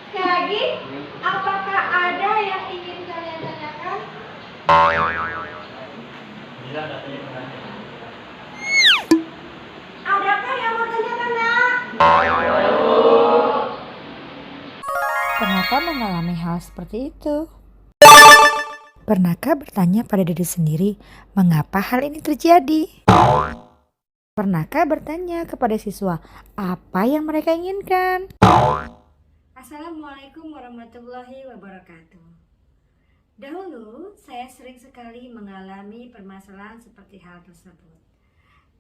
Sekali lagi, apakah ada yang ingin kalian tanyakan? Adakah yang mau tanyakan, Nak? Pernahkah mengalami hal seperti itu? Pernahkah bertanya pada diri sendiri, mengapa hal ini terjadi? Pernahkah bertanya kepada siswa, apa yang mereka inginkan? Assalamualaikum warahmatullahi wabarakatuh. Dahulu, saya sering sekali mengalami permasalahan seperti hal tersebut,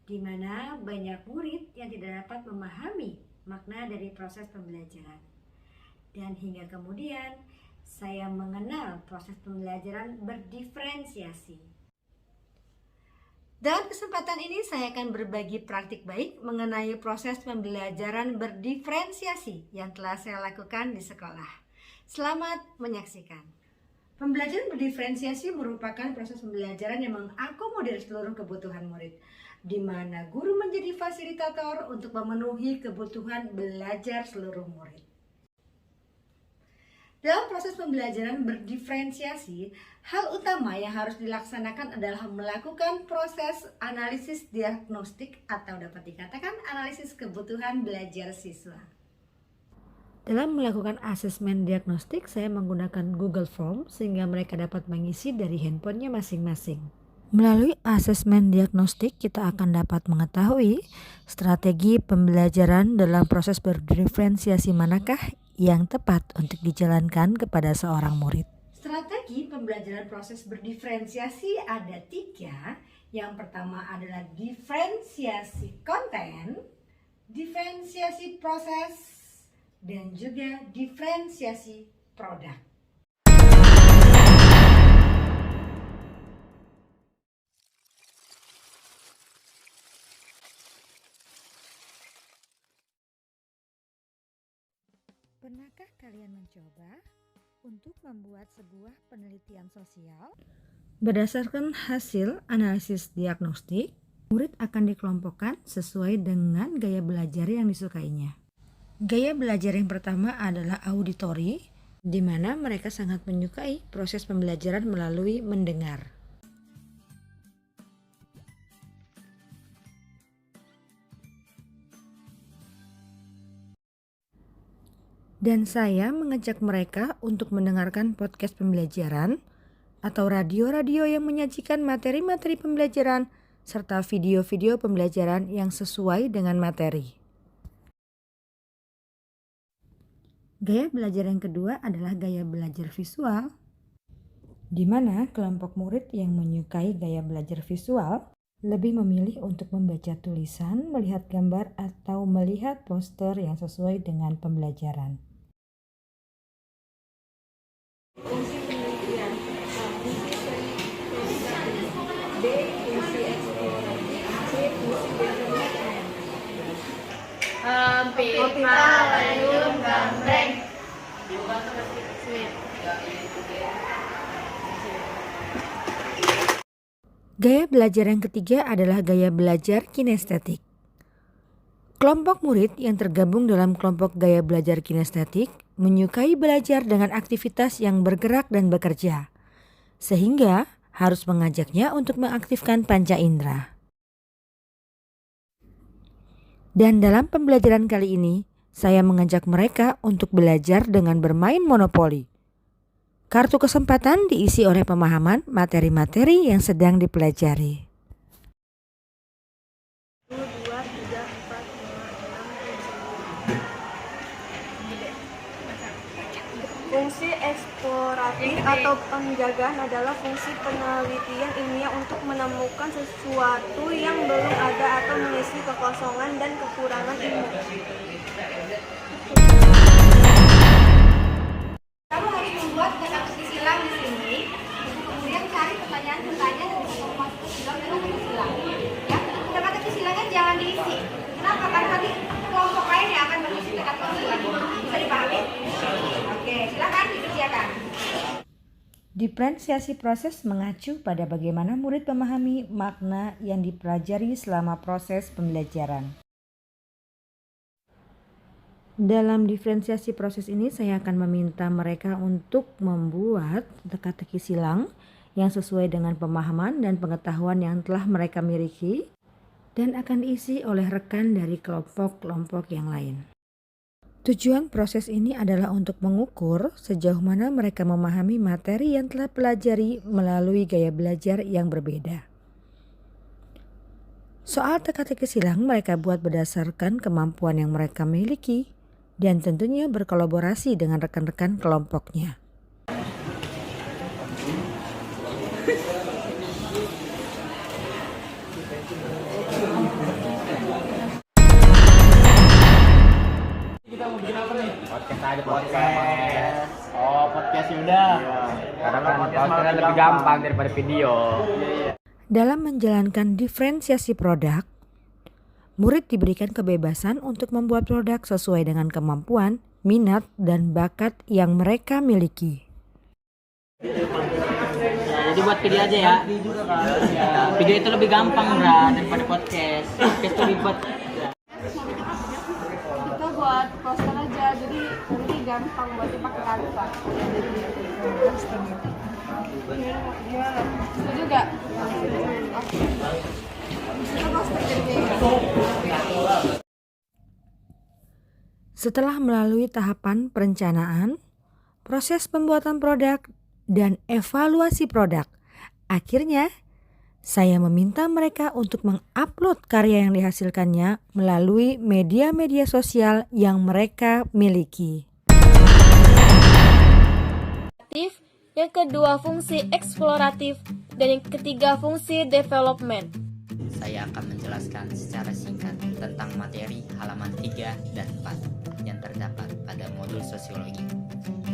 di mana banyak murid yang tidak dapat memahami makna dari proses pembelajaran. Dan hingga kemudian, saya mengenal proses pembelajaran berdiferensiasi. Dalam kesempatan ini saya akan berbagi praktik baik mengenai proses pembelajaran berdiferensiasi yang telah saya lakukan di sekolah. Selamat menyaksikan. Pembelajaran berdiferensiasi merupakan proses pembelajaran yang mengakomodir seluruh kebutuhan murid, di mana guru menjadi fasilitator untuk memenuhi kebutuhan belajar seluruh murid. Dalam proses pembelajaran berdiferensiasi, hal utama yang harus dilaksanakan adalah melakukan proses analisis diagnostik atau dapat dikatakan analisis kebutuhan belajar siswa. Dalam melakukan asesmen diagnostik, saya menggunakan Google Form sehingga mereka dapat mengisi dari handphonenya masing-masing. Melalui asesmen diagnostik, kita akan dapat mengetahui strategi pembelajaran dalam proses berdiferensiasi manakah yang tepat untuk dijalankan kepada seorang murid. Strategi pembelajaran proses berdiferensiasi ada 3. Yang pertama adalah diferensiasi konten, diferensiasi proses, dan juga diferensiasi produk. Pernahkah kalian mencoba untuk membuat sebuah penelitian sosial? Berdasarkan hasil analisis diagnostik, murid akan dikelompokkan sesuai dengan gaya belajar yang disukainya. Gaya belajar yang pertama adalah auditori, di mana mereka sangat menyukai proses pembelajaran melalui mendengar. Dan saya mengajak mereka untuk mendengarkan podcast pembelajaran atau radio-radio yang menyajikan materi-materi pembelajaran serta video-video pembelajaran yang sesuai dengan materi. Gaya belajar yang kedua adalah gaya belajar visual, di mana kelompok murid yang menyukai gaya belajar visual lebih memilih untuk membaca tulisan, melihat gambar, atau melihat poster yang sesuai dengan pembelajaran. Fungsi penelitian B. Fungsi eksplorasi C. Fungsi determinan. Pipa, payung, gambreng. Gaya belajar yang ketiga adalah gaya belajar kinestetik. Kelompok murid yang tergabung dalam kelompok gaya belajar kinestetik menyukai belajar dengan aktivitas yang bergerak dan bekerja, sehingga harus mengajaknya untuk mengaktifkan panca indera. Dan dalam pembelajaran kali ini, saya mengajak mereka untuk belajar dengan bermain monopoli. Kartu kesempatan diisi oleh pemahaman materi-materi yang sedang dipelajari. 1, 2, 3, 4, 5, 6, 7. Fungsi eksploratif atau penjagaan adalah fungsi penelitian ilmiah untuk menemukan sesuatu yang belum ada atau mengisi kekosongan dan kekurangan ilmu. Kamu harus membuat kata-kata silang di sini, kemudian cari pertanyaan-pertanyaan dan bisa masuk ke silang dengan kata silang. Ya, kata-kata silangnya jangan diisi. Kenapa? Karena nanti kelompok lain yang akan mengisi kata-kata silang. Bisa dipahami? Oke, silakan dikerjakan. Diferensiasi proses mengacu pada bagaimana murid memahami makna yang dipelajari selama proses pembelajaran. Dalam diferensiasi proses ini saya akan meminta mereka untuk membuat teka-teki silang yang sesuai dengan pemahaman dan pengetahuan yang telah mereka miliki dan akan diisi oleh rekan dari kelompok-kelompok yang lain. Tujuan proses ini adalah untuk mengukur sejauh mana mereka memahami materi yang telah pelajari melalui gaya belajar yang berbeda. Soal teka-teki silang mereka buat berdasarkan kemampuan yang mereka miliki dan tentunya berkolaborasi dengan rekan-rekan kelompoknya. Kita mau bikin apa nih? Podcast aja, podcast. Oh, podcast udah. Karena kan podcast lebih gampang daripada video. Dalam menjalankan diferensiasi produk, murid diberikan kebebasan untuk membuat produk sesuai dengan kemampuan, minat, dan bakat yang mereka miliki. Jadi buat video aja ya. Video itu lebih gampang daripada podcast. Podcast itu ribet. Itu buat poster aja, jadi nanti gampang buat dipakai Canva. Gimana? Setuju gak? Setelah melalui tahapan perencanaan, proses pembuatan produk, dan evaluasi produk, akhirnya saya meminta mereka untuk mengupload karya yang dihasilkannya melalui media-media sosial yang mereka miliki. Yang kedua fungsi eksploratif, dan yang ketiga fungsi development. Saya akan menjelaskan secara singkat tentang materi halaman 3 dan 4 yang terdapat pada modul sosiologi.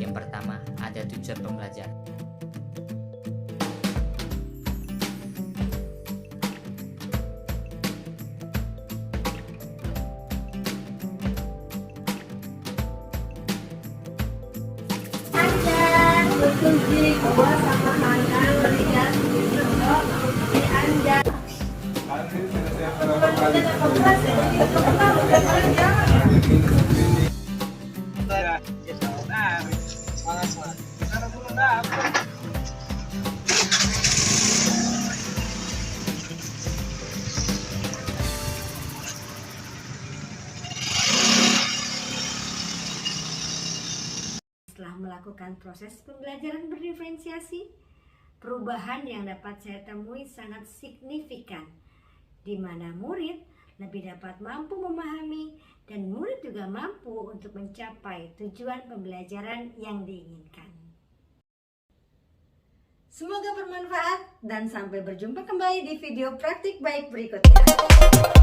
Yang pertama, ada tujuan pembelajaran. Setelah melakukan proses pembelajaran berdiferensiasi, perubahan yang dapat saya temui sangat signifikan, di mana murid lebih dapat mampu memahami dan murid juga mampu untuk mencapai tujuan pembelajaran yang diinginkan. Semoga bermanfaat dan sampai berjumpa kembali di video praktik baik berikutnya.